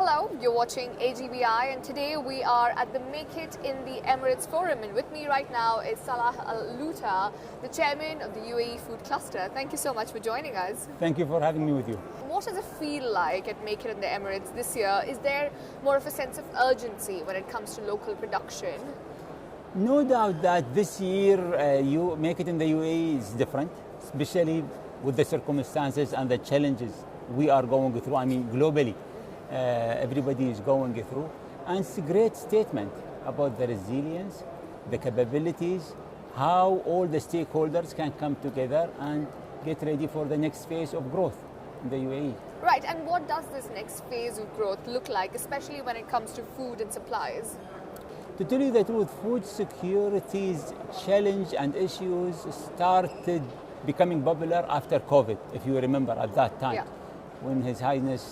Hello, you're watching AGBI and today we are at the Make It in the Emirates Forum, and with me right now is Saleh Al Lootah, the chairman of the UAE Food Cluster. Thank you so much for joining us. Thank you for having me with you. What does it feel like at Make It in the Emirates this year? Is there more of a sense of urgency when it comes to local production? No doubt that this year you Make It in the UAE is different, especially with the circumstances and the challenges we are going through. I mean, globally. Everybody is going through, and it's a great statement about the resilience, the capabilities, how all the stakeholders can come together and get ready for the next phase of growth in the UAE. Right, and what does this next phase of growth look like, especially when it comes to food and supplies? To tell you the truth, food security's challenge and issues started becoming popular after COVID, if you remember at that time. Yeah. When His Highness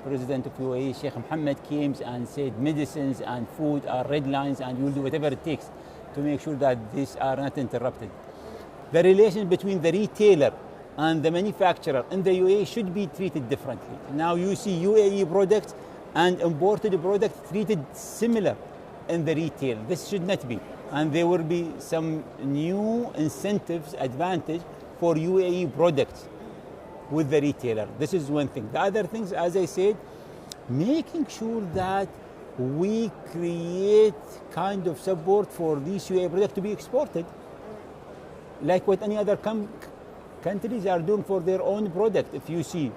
President of UAE, Sheikh Mohammed, came and said medicines and food are red lines and you'll do whatever it takes to make sure that these are not interrupted. The relation between the retailer and the manufacturer in the UAE should be treated differently. Now you see UAE products and imported products treated similar in the retail. This should not be. And there will be some new incentives, advantage for UAE products with the retailer. This is one thing. The other things, as I said, making sure that we create kind of support for these UAE products to be exported, like what any other countries are doing for their own product. If you see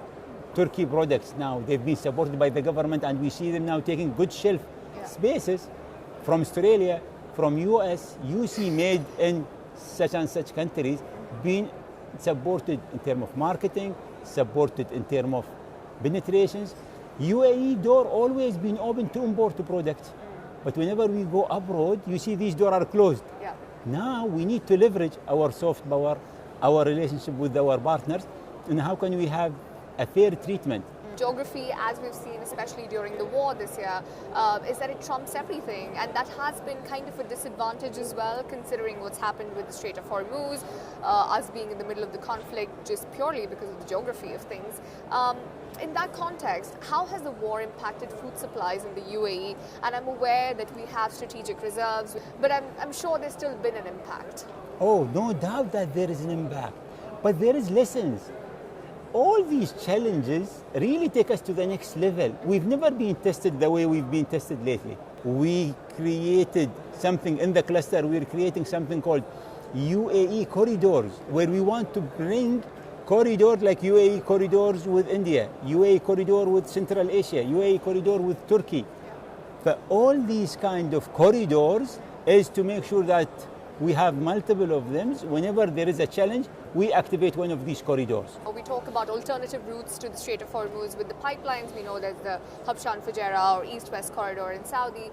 Turkey products now, they've been supported by the government, and we see them now taking good shelf spaces from Australia, from US. You see made in such and such countries being supported in terms of marketing, supported in terms of penetrations. UAE door always been open to import products, but whenever we go abroad, you see these doors are closed. Yeah. Now we need to leverage our soft power, our relationship with our partners, and how can we have a fair treatment? Geography, as we've seen, especially during the war this year, is that it trumps everything, and that has been kind of a disadvantage as well, considering what's happened with the Strait of Hormuz, us being in the middle of the conflict just purely because of the geography of things. In that context, how has the war impacted food supplies in the UAE? And I'm aware that we have strategic reserves, but I'm sure there's still been an impact. Oh, no doubt that there is an impact, but there is lessons. All these challenges really take us to the next level. We've never been tested the way we've been tested lately. We created something in the cluster. We're creating something called UAE corridors, where we want to bring corridors like UAE corridors with India, UAE corridor with Central Asia, UAE corridor with Turkey. But all these kind of corridors is to make sure that we have multiple of them. Whenever there is a challenge, we activate one of these corridors. We talk about alternative routes to the Strait of Hormuz with the pipelines. We know there's the Habshan Fujairah or East-West corridor in Saudi.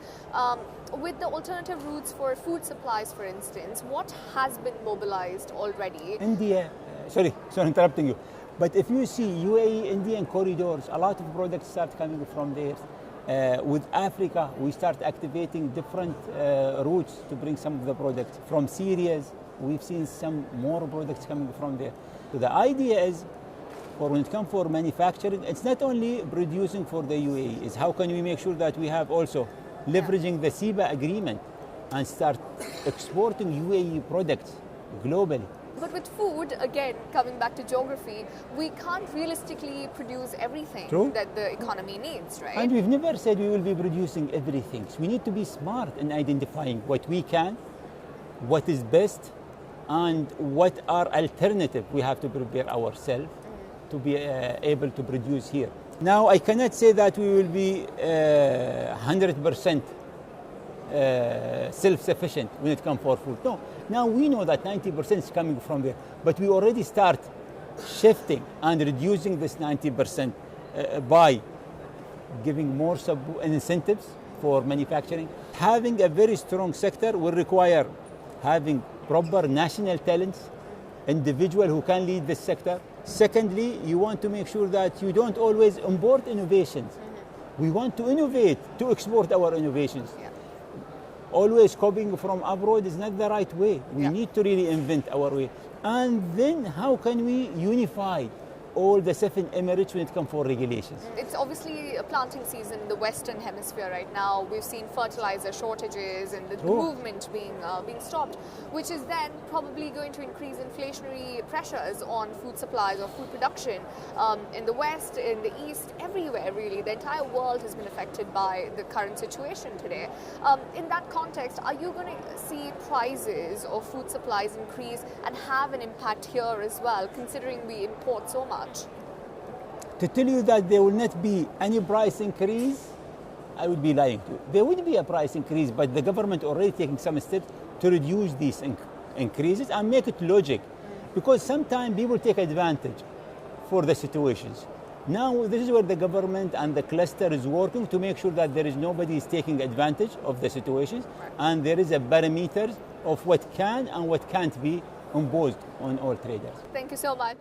With the alternative routes for food supplies, for instance, what has been mobilized already? India, sorry interrupting you. But if you see UAE Indian corridors, a lot of products start coming from there. With Africa, we start activating different routes to bring some of the products. From Syria, we've seen some more products coming from there. So the idea is, for when it comes for manufacturing, it's not only producing for the UAE, it's how can we make sure that we have also leveraging the CEBA agreement and start exporting UAE products globally. But with food, again, coming back to geography, we can't realistically produce everything that the economy needs, right? And we've never said we will be producing everything. So we need to be smart in identifying what we can, what is best, and what are alternative we have to prepare ourselves to be able to produce here. Now, I cannot say that we will be 100% self-sufficient when it comes for food. No, now we know that 90% is coming from there, but we already start shifting and reducing this 90% by giving more incentives for manufacturing. Having a very strong sector will require having proper national talents, individual who can lead this sector. Secondly, you want to make sure that you don't always import innovations. We want to innovate, to export our innovations. Always copying from abroad is not the right way. We need to really invent our way. And then how can we unify all the 7 Emirates when it comes for regulations. It's obviously a planting season in the Western Hemisphere right now. We've seen fertilizer shortages and the movement being stopped, which is then probably going to increase inflationary pressures on food supplies or food production in the West, in the East, everywhere really. The entire world has been affected by the current situation today. In that context, are you going to see prices of food supplies increase and have an impact here as well, considering we import so much? To tell you that there will not be any price increase, I would be lying to you. There will be a price increase, but the government already taking some steps to reduce these increases and make it logic. Because sometimes people take advantage for the situations. Now this is where the government and the cluster is working to make sure that there is nobody is taking advantage of the situations, and there is a parameter of what can and what can't be imposed on all traders. Thank you so much.